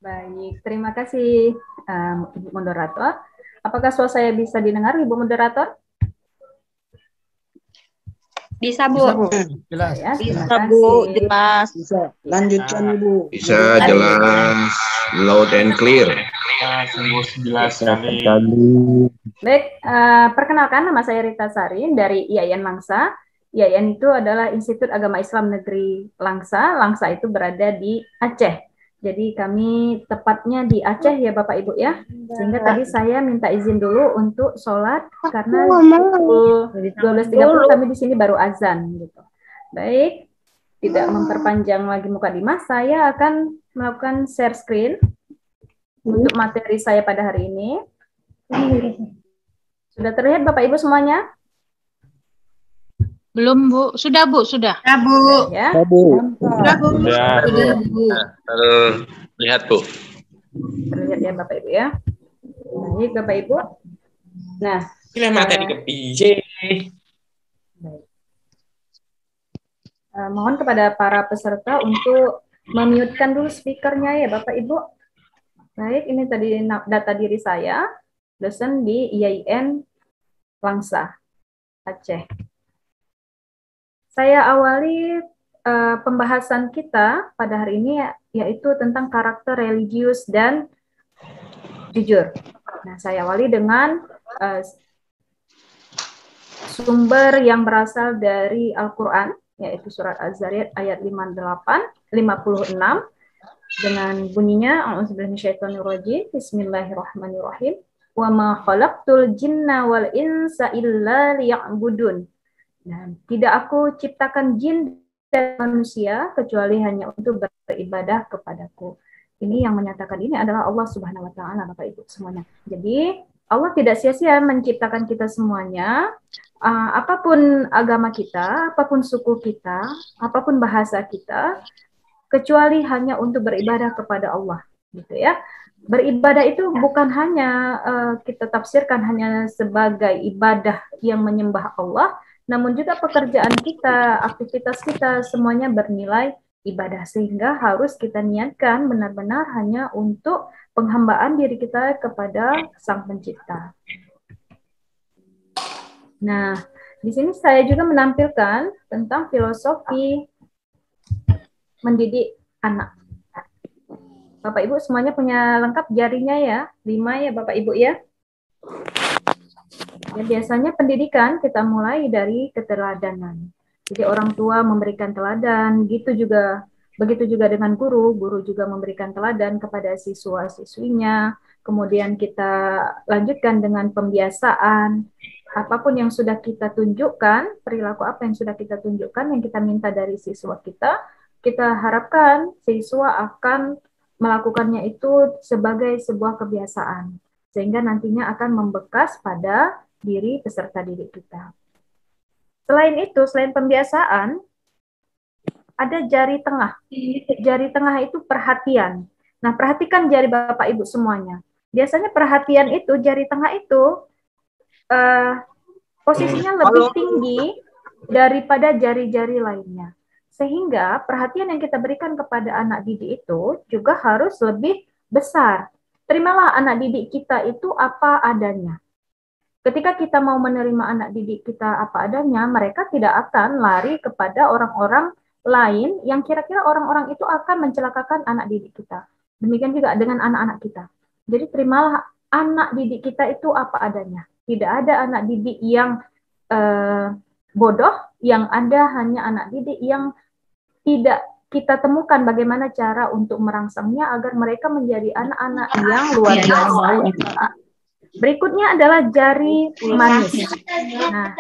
Baik, terima kasih Ibu Moderator. Apakah suara saya bisa didengar, Ibu Moderator? Bisa, Bu. Bisa, Bu. Jelas. Ya, terima Bisa, kasih. Bu. Jelas. Bisa. Lanjutkan, Ibu. Bisa jelas, loud and clear. Sungguh jelas sekali. Baik, perkenalkan nama saya Rita Sari dari IAIN Langsa. IAIN itu adalah Institut Agama Islam Negeri Langsa. Langsa itu berada di Aceh. Jadi kami tepatnya di Aceh ya Bapak Ibu ya. Sehingga tadi saya minta izin dulu untuk sholat karena pukul 12.30 kami di sini baru azan gitu. Baik, tidak memperpanjang lagi mukadimah, saya akan melakukan share screen untuk materi saya pada hari ini. Sudah terlihat Bapak Ibu semuanya? Belum, Bu. Sudah, Bu. Sudah. Ya, Bu. Ya. Sudah, Bu. Sudah. Lihat, Bu. Terlihat ya Bapak Ibu ya. Baik Bapak Ibu. Nah, Pilih materi ke piye. mohon kepada para peserta untuk memute-kan dulu speakernya ya Bapak Ibu. Baik, ini tadi data diri saya, dosen di IAIN Langsa, Aceh. Saya awali pembahasan kita pada hari ini yaitu tentang karakter religius dan jujur. Nah, saya awali dengan sumber yang berasal dari Al-Quran, yaitu surat Az-Zariyat ayat 56 dengan bunyinya A'udzubillahi Bismillahirrahmanirrahim. Wa ma khalaqtul jinna wal insa illa liya'budun. Dan tidak aku ciptakan jin dan manusia kecuali hanya untuk beribadah kepadaku. Ini yang menyatakan ini adalah Allah Subhanahu wa taala Bapak Ibu semuanya. Jadi Allah tidak sia-sia menciptakan kita semuanya, apapun agama kita, apapun suku kita, apapun bahasa kita, kecuali hanya untuk beribadah kepada Allah, gitu ya. Beribadah itu bukan hanya kita tafsirkan hanya sebagai ibadah yang menyembah Allah, namun juga pekerjaan kita, aktivitas kita, semuanya bernilai ibadah. Sehingga harus kita niatkan benar-benar hanya untuk penghambaan diri kita kepada Sang Pencipta. Nah, di sini saya juga menampilkan tentang filosofi mendidik anak. Bapak Ibu semuanya punya lengkap jarinya ya, 5 ya Bapak Ibu ya. Ya, biasanya pendidikan kita mulai dari keteladanan. Jadi orang tua memberikan teladan, begitu juga dengan guru juga memberikan teladan kepada siswa-siswinya. Kemudian kita lanjutkan dengan pembiasaan. Apapun yang sudah kita tunjukkan, perilaku apa yang sudah kita tunjukkan, yang kita minta dari siswa kita harapkan siswa akan melakukannya itu sebagai sebuah kebiasaan. Sehingga nantinya akan membekas pada diri peserta didik kita. Selain itu, selain pembiasaan, ada jari tengah. Jari tengah itu perhatian. Nah, perhatikan jari Bapak Ibu semuanya. Biasanya perhatian itu, jari tengah itu posisinya lebih tinggi daripada jari-jari lainnya. Sehingga perhatian yang kita berikan kepada anak didik itu juga harus lebih besar. Terimalah anak didik kita itu apa adanya. Ketika kita mau menerima anak didik kita apa adanya, mereka tidak akan lari kepada orang-orang lain yang kira-kira orang-orang itu akan mencelakakan anak didik kita. Demikian juga dengan anak-anak kita. Jadi terimalah anak didik kita itu apa adanya. Tidak ada anak didik yang bodoh, yang ada hanya anak didik yang tidak kita temukan bagaimana cara untuk merangsangnya agar mereka menjadi anak-anak yang luar biasa. Berikutnya adalah jari manis. Nah,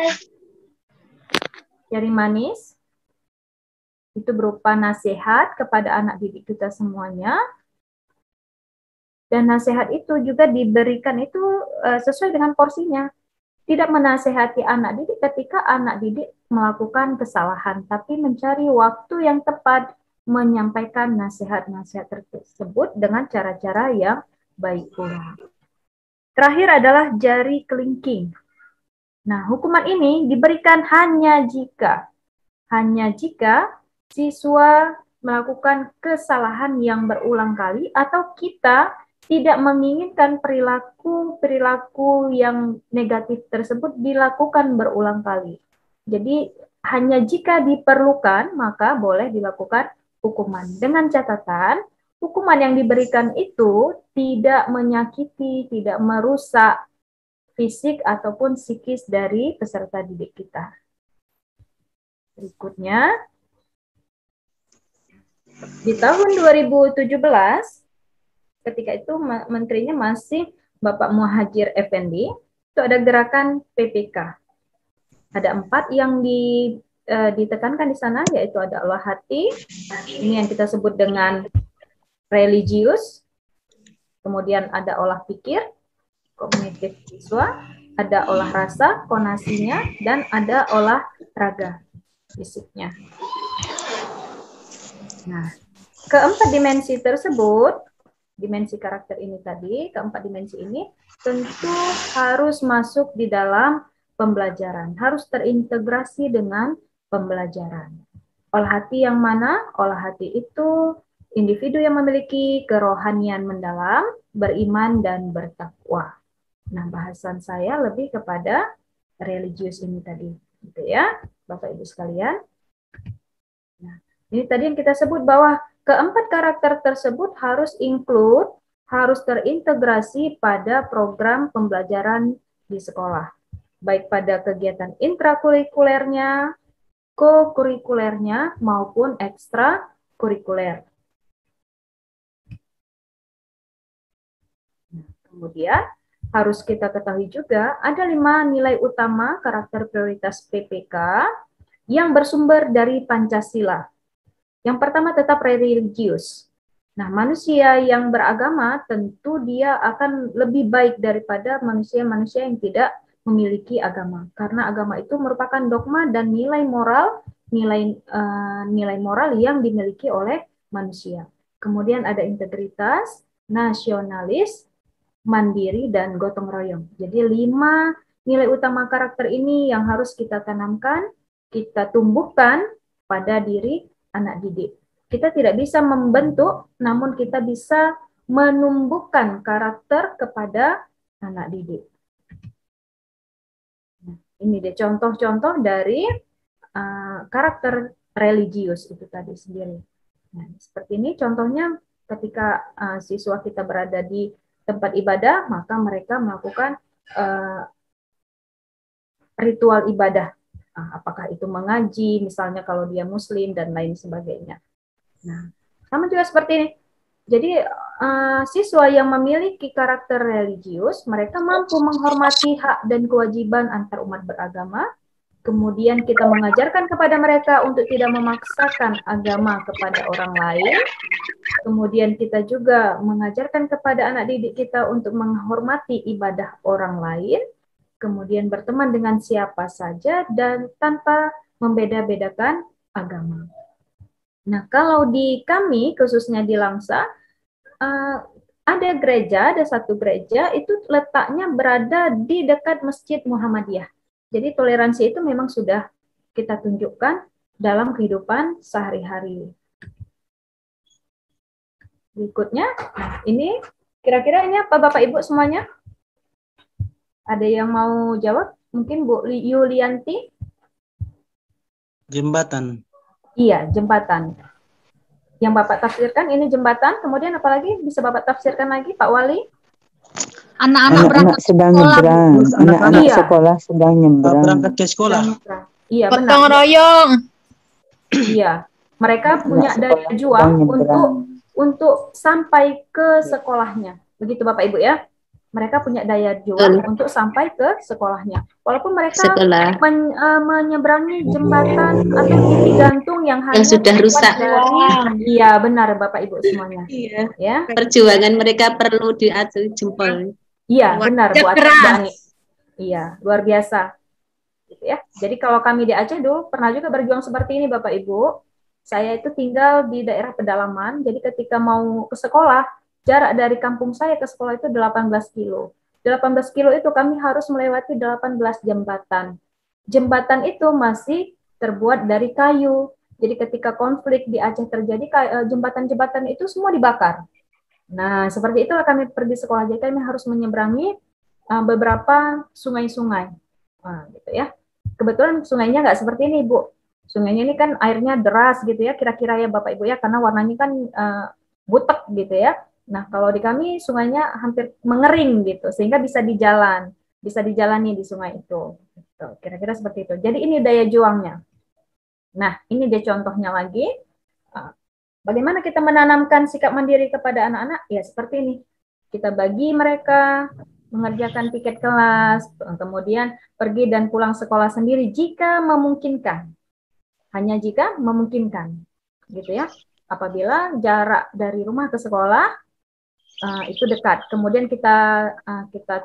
jari manis itu berupa nasihat kepada anak didik kita semuanya. Dan nasihat itu juga diberikan itu sesuai dengan porsinya. Tidak menasehati anak didik ketika anak didik melakukan kesalahan, tapi mencari waktu yang tepat menyampaikan nasihat-nasihat tersebut dengan cara-cara yang baik pula. Terakhir adalah jari kelingking. Nah, hukuman ini diberikan hanya jika siswa melakukan kesalahan yang berulang kali, atau kita tidak menginginkan perilaku yang negatif tersebut dilakukan berulang kali. Jadi hanya jika diperlukan maka boleh dilakukan hukuman. Dengan catatan, hukuman yang diberikan itu tidak menyakiti, tidak merusak fisik ataupun psikis dari peserta didik kita. Berikutnya, di tahun 2017, ketika itu menterinya masih Bapak Muhadjir Effendi, itu ada gerakan PPK. Ada 4 yang ditekankan di sana, yaitu ada olah hati, ini yang kita sebut dengan religius, kemudian ada olah pikir, kognitif siswa, ada olah rasa, konasinya, dan ada olah raga, fisiknya. Nah, keempat dimensi tersebut, dimensi karakter ini tadi, keempat dimensi ini tentu harus masuk di dalam pembelajaran, harus terintegrasi dengan pembelajaran. Olah hati yang mana? Olah hati itu individu yang memiliki kerohanian mendalam, beriman, dan bertakwa. Nah, bahasan saya lebih kepada religius ini tadi, gitu ya, Bapak Ibu sekalian. Nah, ini tadi yang kita sebut bahwa keempat karakter tersebut harus include, harus terintegrasi pada program pembelajaran di sekolah, baik pada kegiatan intrakurikulernya, co-kurikulernya, maupun ekstrakurikuler. Kemudian harus kita ketahui juga ada 5 nilai utama karakter prioritas PPK yang bersumber dari Pancasila. Yang pertama tetap religius. Nah, manusia yang beragama tentu dia akan lebih baik daripada manusia-manusia yang tidak memiliki agama, karena agama itu merupakan dogma dan nilai moral yang dimiliki oleh manusia. Kemudian ada integritas, nasionalis, mandiri, dan gotong royong. Jadi 5 nilai utama karakter ini yang harus kita tanamkan, kita tumbuhkan pada diri anak didik. Kita tidak bisa membentuk, namun kita bisa menumbuhkan karakter kepada anak didik. Ini deh contoh-contoh dari karakter religius itu tadi sendiri. Nah, seperti ini contohnya ketika siswa kita berada di tempat ibadah, maka mereka melakukan ritual ibadah. Apakah itu mengaji, misalnya kalau dia muslim, dan lain sebagainya. Nah, sama juga seperti ini. Jadi siswa yang memiliki karakter religius, mereka mampu menghormati hak dan kewajiban antar umat beragama. Kemudian kita mengajarkan kepada mereka untuk tidak memaksakan agama kepada orang lain. Kemudian kita juga mengajarkan kepada anak didik kita untuk menghormati ibadah orang lain. Kemudian berteman dengan siapa saja dan tanpa membeda-bedakan agama. Nah, kalau di kami, khususnya di Langsa, ada gereja, ada satu gereja, itu letaknya berada di dekat Masjid Muhammadiyah. Jadi toleransi itu memang sudah kita tunjukkan dalam kehidupan sehari-hari. Berikutnya, nah ini kira-kira ini apa Bapak Ibu semuanya? Ada yang mau jawab? Mungkin Bu Yulianti? Jembatan. Iya, jembatan. Yang Bapak tafsirkan ini jembatan, kemudian apalagi bisa Bapak tafsirkan lagi, Pak Wali? Anak-anak sedang nyebrang. Anak-anak sekolah sedang nyebrang. Berangkat ke sekolah. Iya, benar. Gotong royong. Iya, mereka punya daya juang untuk sampai ke sekolahnya. Begitu Bapak Ibu ya. Mereka punya daya juang untuk sampai ke sekolahnya. Walaupun mereka menyeberangi jembatan atau titik gantung yang hanya sudah rusak. Iya, benar Bapak Ibu semuanya. Iya. Ya. Perjuangan mereka perlu diacungi jempol. Iya, benar Bu Ani. Iya, luar biasa. Gitu ya. Jadi kalau kami di Aceh dulu pernah juga berjuang seperti ini Bapak Ibu. Saya itu tinggal di daerah pedalaman, jadi ketika mau ke sekolah, jarak dari kampung saya ke sekolah itu 18 kilo. 18 kilo itu kami harus melewati 18 jembatan. Jembatan itu masih terbuat dari kayu. Jadi ketika konflik di Aceh terjadi, jembatan-jembatan itu semua dibakar. Nah, seperti itulah kami pergi sekolah. Jadi kami harus menyeberangi beberapa sungai-sungai. Nah, gitu ya. Kebetulan sungainya nggak seperti ini, Bu. Sungainya ini kan airnya deras gitu ya, kira-kira ya Bapak Ibu ya, karena warnanya kan butek gitu ya. Nah, kalau di kami sungainya hampir mengering gitu, sehingga bisa dijalani di sungai itu. Gitu. Kira-kira seperti itu. Jadi ini daya juangnya. Nah, ini dia contohnya lagi. Bagaimana kita menanamkan sikap mandiri kepada anak-anak? Ya, seperti ini. Kita bagi mereka mengerjakan piket kelas, kemudian pergi dan pulang sekolah sendiri jika memungkinkan. Hanya jika memungkinkan. Gitu ya. Apabila jarak dari rumah ke sekolah itu dekat. Kemudian kita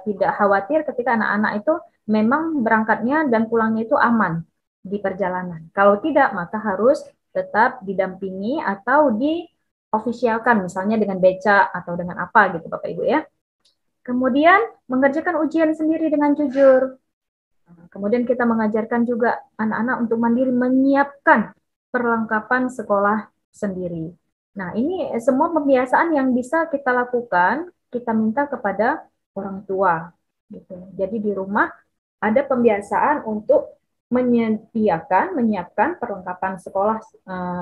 tidak khawatir ketika anak-anak itu memang berangkatnya dan pulangnya itu aman di perjalanan. Kalau tidak, maka harus tetap didampingi atau diofisialkan, misalnya dengan beca atau dengan apa gitu Bapak Ibu ya. Kemudian mengerjakan ujian sendiri dengan jujur. Kemudian kita mengajarkan juga anak-anak untuk mandiri menyiapkan perlengkapan sekolah sendiri. Nah, ini semua pembiasaan yang bisa kita lakukan, kita minta kepada orang tua. Gitu. Jadi di rumah ada pembiasaan untuk menyiapkan perlengkapan sekolah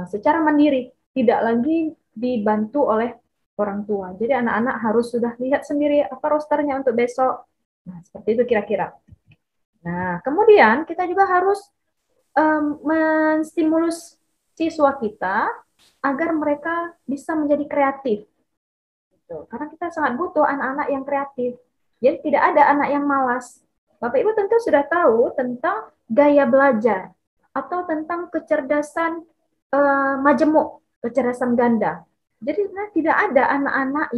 secara mandiri, tidak lagi dibantu oleh orang tua. Jadi anak-anak harus sudah lihat sendiri apa rosternya untuk besok. Nah, seperti itu kira-kira. Nah, kemudian kita juga harus menstimulus siswa kita agar mereka bisa menjadi kreatif. Gitu. Karena kita sangat butuh anak-anak yang kreatif. Jadi tidak ada anak yang malas. Bapak Ibu tentu sudah tahu tentang gaya belajar atau tentang kecerdasan majemuk, kecerdasan ganda. Jadi tidak ada anak-anak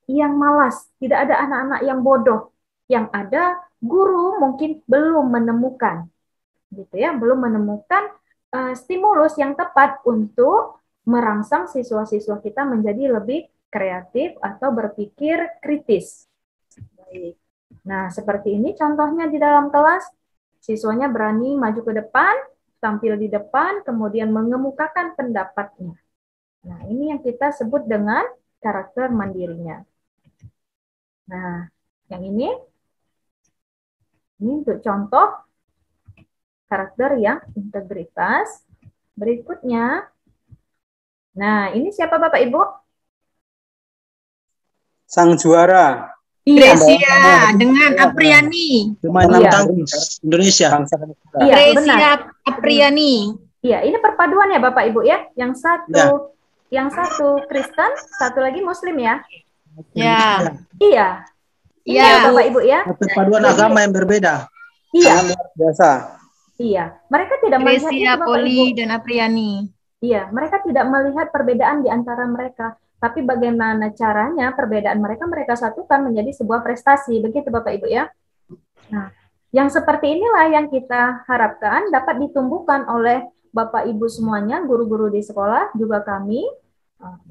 yang malas, tidak ada anak-anak yang bodoh. Yang ada guru mungkin belum menemukan, gitu ya, belum menemukan stimulus yang tepat untuk merangsang siswa-siswa kita menjadi lebih kreatif atau berpikir kritis. Baik. Nah, seperti ini contohnya di dalam kelas, siswanya berani maju ke depan, tampil di depan, kemudian mengemukakan pendapatnya. Nah, ini yang kita sebut dengan karakter mandirinya. Nah, yang ini untuk contoh karakter yang integritas. Berikutnya, nah ini siapa Bapak Ibu? Sang juara. Gresia dengan Apriani. Pemain tangkis Indonesia. Iya, Gresia benar. Apriani. Iya, ini perpaduan ya Bapak Ibu ya. Yang satu Kristen, satu lagi Muslim ya. Ya. Iya. Iya, Bapak Ibu ya. Perpaduan agama yang berbeda. Iya. Luar biasa. Iya, mereka tidak melihat itu, Gresia, Bapak Poli, Ibu. dan Apriani. Iya, mereka tidak melihat perbedaan di antara mereka. Tapi bagaimana caranya perbedaan mereka satukan menjadi sebuah prestasi. Begitu Bapak Ibu ya. Nah, yang seperti inilah yang kita harapkan dapat ditumbuhkan oleh Bapak Ibu semuanya, guru-guru di sekolah, juga kami,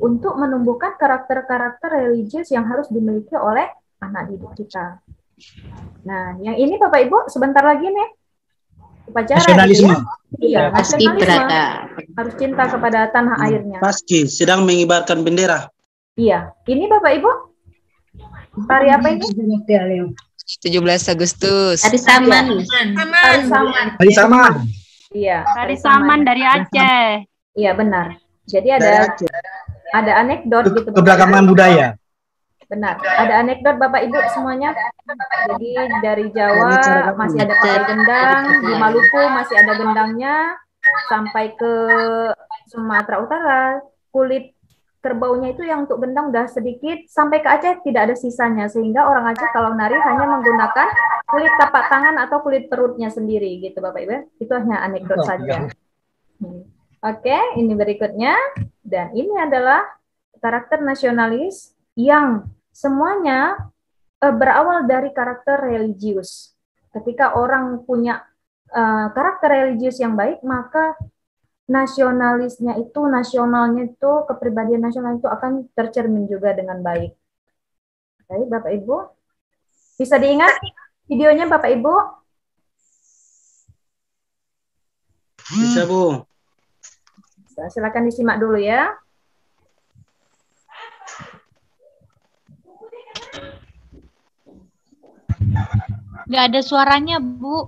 untuk menumbuhkan karakter-karakter religius yang harus dimiliki oleh anak didik kita. Nah, yang ini Bapak Ibu sebentar lagi nih. Upacara Nasionalisme. gitu ya? Iya, nasionalisme. Harus cinta kepada tanah airnya. Paski sedang mengibarkan bendera. Iya. Ini Bapak Ibu, tari apa ini? 17 Agustus. Hari Saman. Tari saman. Hari Saman. Iya. Tari Saman dari Aceh. Iya, benar. Jadi ada anekdot gitu. Keberagaman budaya. Benar. Ada anekdot Bapak Ibu semuanya. Jadi dari Jawa masih ada pakai gendang, di Maluku masih ada gendangnya, sampai ke Sumatera Utara kulit kerbaunya itu yang untuk gendang udah sedikit, sampai ke Aceh tidak ada sisanya, sehingga orang Aceh kalau nari hanya menggunakan kulit tapak tangan atau kulit perutnya sendiri gitu Bapak Ibu. Itu hanya anekdot saja. Oke, ini berikutnya, dan ini adalah karakter nasionalis yang semuanya berawal dari karakter religius. Ketika orang punya karakter religius yang baik, maka nasionalnya itu, kepribadian nasional itu akan tercermin juga dengan baik. Baik, Bapak Ibu. Bisa diingat videonya Bapak Ibu? Bisa, Bu. bisa. Silakan disimak dulu ya. Nggak ada suaranya, Bu.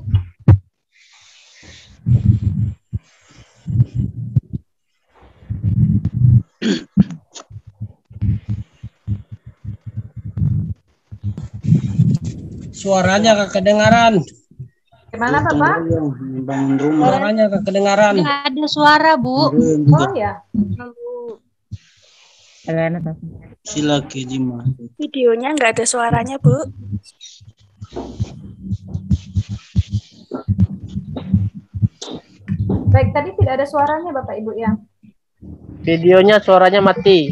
Suaranya gak kedengaran. Gimana Bapak? Bangun rumah. Suaranya gak kedengaran. Nggak ada suara, Bu. Oh ya. Sila kelima. Videonya nggak ada suaranya, Bu. Baik, tadi tidak ada suaranya Bapak Ibu ya. Videonya suaranya mati.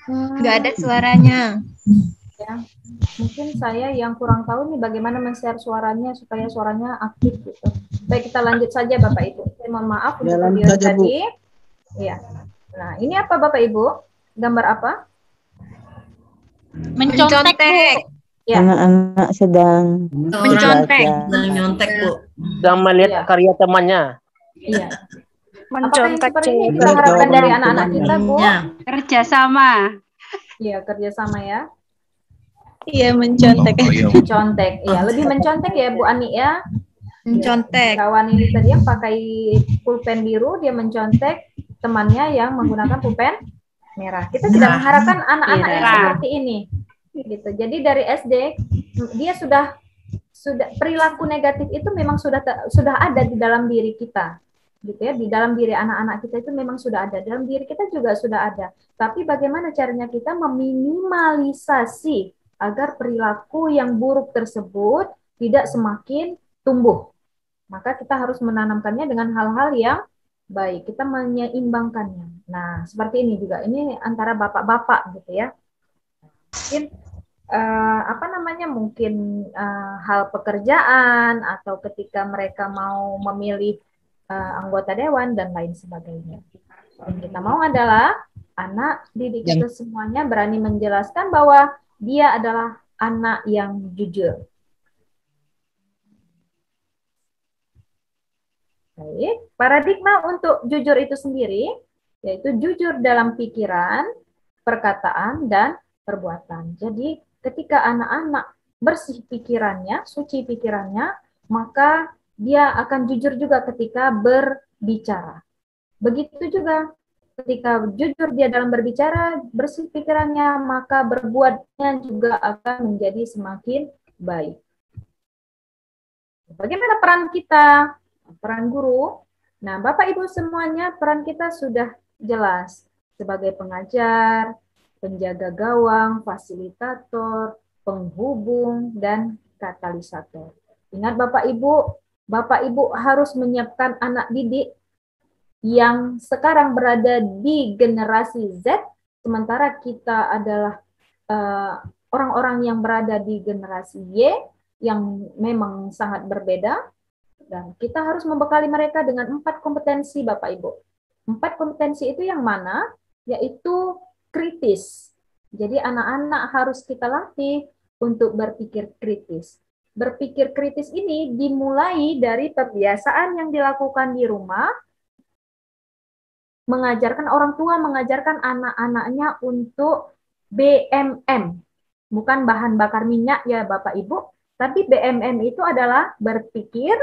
Nggak ada suaranya. Ya. Mungkin saya yang kurang tahu nih bagaimana men-share suaranya supaya suaranya aktif gitu. Baik, kita lanjut saja Bapak Ibu. Saya mohon maaf untuk lanjut video saja, Bu. tadi. Iya. Nah, ini apa Bapak Ibu? Gambar apa? Mencontek, Bu. Ya. Anak-anak sedang Mencontek. Nyontek, Bu. Sedang melihat karya temannya. Iya. Mencontek Apakah yang seperti ini cewek. kita harapkan dari anak-anak kita, Bu? Kerjasama. Iya, kerjasama ya. Iya, mencontek. Mencontek. Iya, lebih mencontek ya Bu Ani ya. Mencontek. Kawan ini tadi yang pakai pulpen biru, dia mencontek temannya yang menggunakan pulpen merah. Kita tidak mengharapkan anak-anak yang seperti ini. Gitu. Jadi dari SD dia sudah perilaku negatif itu memang sudah ada di dalam diri kita. Gitu ya, di dalam diri anak-anak kita itu memang sudah ada, dalam diri kita juga sudah ada. Tapi bagaimana caranya kita meminimalisasi agar perilaku yang buruk tersebut tidak semakin tumbuh. Maka kita harus menanamkannya dengan hal-hal yang baik. Kita menyeimbangkannya. Nah, seperti ini juga. Ini antara bapak-bapak gitu ya. Mungkin mungkin hal pekerjaan atau ketika mereka mau memilih anggota dewan dan lain sebagainya. Yang kita mau adalah anak didik kita semuanya berani menjelaskan bahwa dia adalah anak yang jujur. Baik, paradigma untuk jujur itu sendiri yaitu jujur dalam pikiran, perkataan, dan perbuatan. Jadi ketika anak-anak bersih pikirannya, suci pikirannya, maka dia akan jujur juga ketika berbicara. Begitu juga ketika jujur dia dalam berbicara, bersih pikirannya, maka berbuatnya juga akan menjadi semakin baik. Bagaimana peran kita? Peran guru? Nah, Bapak Ibu semuanya, peran kita sudah jelas. Sebagai pengajar, penjaga gawang, fasilitator, penghubung, dan katalisator. Ingat Bapak Ibu harus menyiapkan anak didik yang sekarang berada di generasi Z, sementara kita adalah orang-orang yang berada di generasi Y, yang memang sangat berbeda, dan kita harus membekali mereka dengan 4 kompetensi Bapak Ibu. 4 kompetensi itu yang mana? Yaitu kritis. Jadi anak-anak harus kita latih untuk berpikir kritis. Berpikir kritis ini dimulai dari kebiasaan yang dilakukan di rumah, mengajarkan orang tua, mengajarkan anak-anaknya untuk BMM. Bukan bahan bakar minyak ya Bapak Ibu, tapi BMM itu adalah berpikir,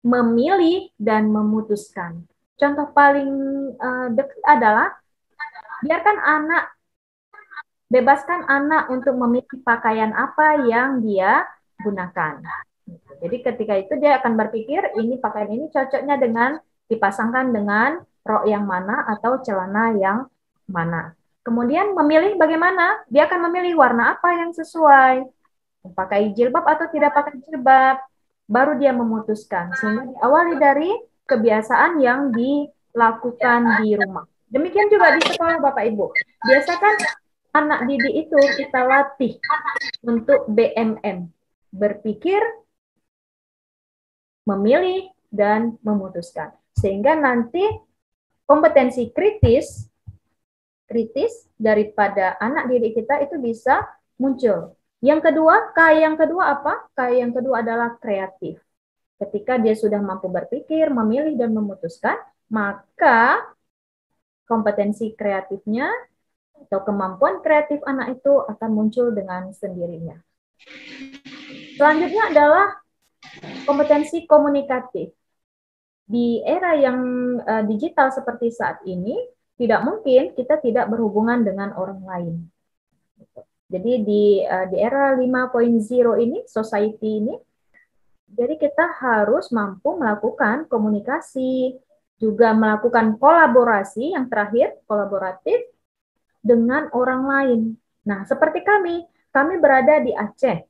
memilih, dan memutuskan. Contoh paling dekat adalah bebaskan anak untuk memilih pakaian apa yang dia gunakan. Jadi ketika itu dia akan berpikir, ini pakaian ini cocoknya dengan dipasangkan dengan rok yang mana atau celana yang mana. Kemudian memilih bagaimana? Dia akan memilih warna apa yang sesuai. Pakai jilbab atau tidak pakai jilbab. Baru dia memutuskan. Sehingga diawali dari kebiasaan yang dilakukan di rumah. Demikian juga di sekolah Bapak Ibu. Biasakan anak didik itu kita latih untuk BMM. Berpikir, memilih, dan memutuskan. Sehingga nanti kompetensi kritis daripada anak didik kita itu bisa muncul. Yang kedua, yang kedua apa? Yang kedua adalah kreatif. Ketika dia sudah mampu berpikir, memilih, dan memutuskan, maka kompetensi kreatifnya atau kemampuan kreatif anak itu akan muncul dengan sendirinya. Selanjutnya adalah kompetensi komunikatif. Di era yang digital seperti saat ini, tidak mungkin kita tidak berhubungan dengan orang lain. Jadi di era 5.0 ini, society ini, jadi kita harus mampu melakukan komunikasi, juga melakukan kolaborasi, yang terakhir, kolaboratif, dengan orang lain. Nah, seperti kami berada di Aceh.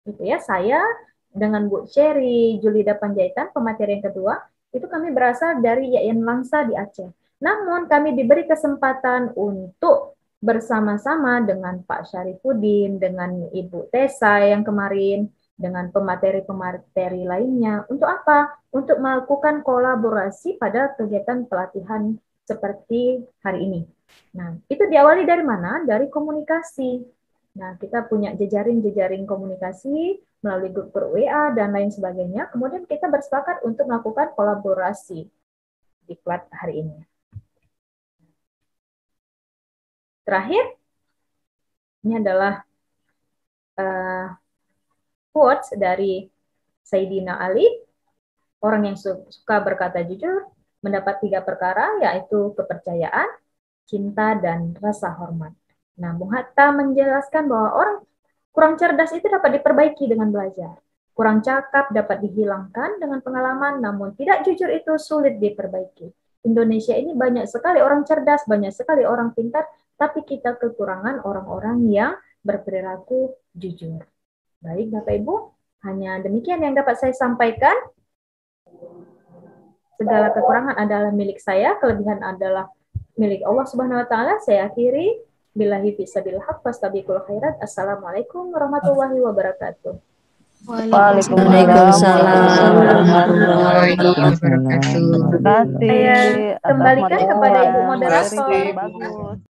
Gitu ya, saya dengan Bu Cherry, Julida Panjaitan, pemateri yang kedua, itu kami berasal dari Yayan Langsa di Aceh. Namun kami diberi kesempatan untuk bersama-sama dengan Pak Syarifuddin, dengan Ibu Tessa yang kemarin, dengan pemateri-pemateri lainnya. Untuk apa? Untuk melakukan kolaborasi pada kegiatan pelatihan seperti hari ini. Nah, itu diawali dari mana? Dari komunikasi. Nah, kita punya jejaring-jejaring komunikasi melalui grup WA dan lain sebagainya. Kemudian kita bersepakat untuk melakukan kolaborasi di kelas hari ini. Terakhir, ini adalah quotes dari Sayyidina Ali, orang yang suka berkata jujur, mendapat 3 perkara, yaitu kepercayaan, cinta, dan rasa hormat. Nah, Bung Hatta menjelaskan bahwa orang kurang cerdas itu dapat diperbaiki dengan belajar. Kurang cakap dapat dihilangkan dengan pengalaman, namun tidak jujur itu sulit diperbaiki. Indonesia ini banyak sekali orang cerdas, banyak sekali orang pintar, tapi kita kekurangan orang-orang yang berperilaku jujur. Baik, Bapak Ibu, hanya demikian yang dapat saya sampaikan. Segala kekurangan adalah milik saya, kelebihan adalah milik Allah Subhanahu wa taala. Saya akhiri. Billahi fissabil haq fastabiqul khairat. Assalamualaikum warahmatullahi wabarakatuh. Waalaikumsalam warahmatullahi wabarakatuh. Saya kembalikan kepada Ibu moderator. Bagus.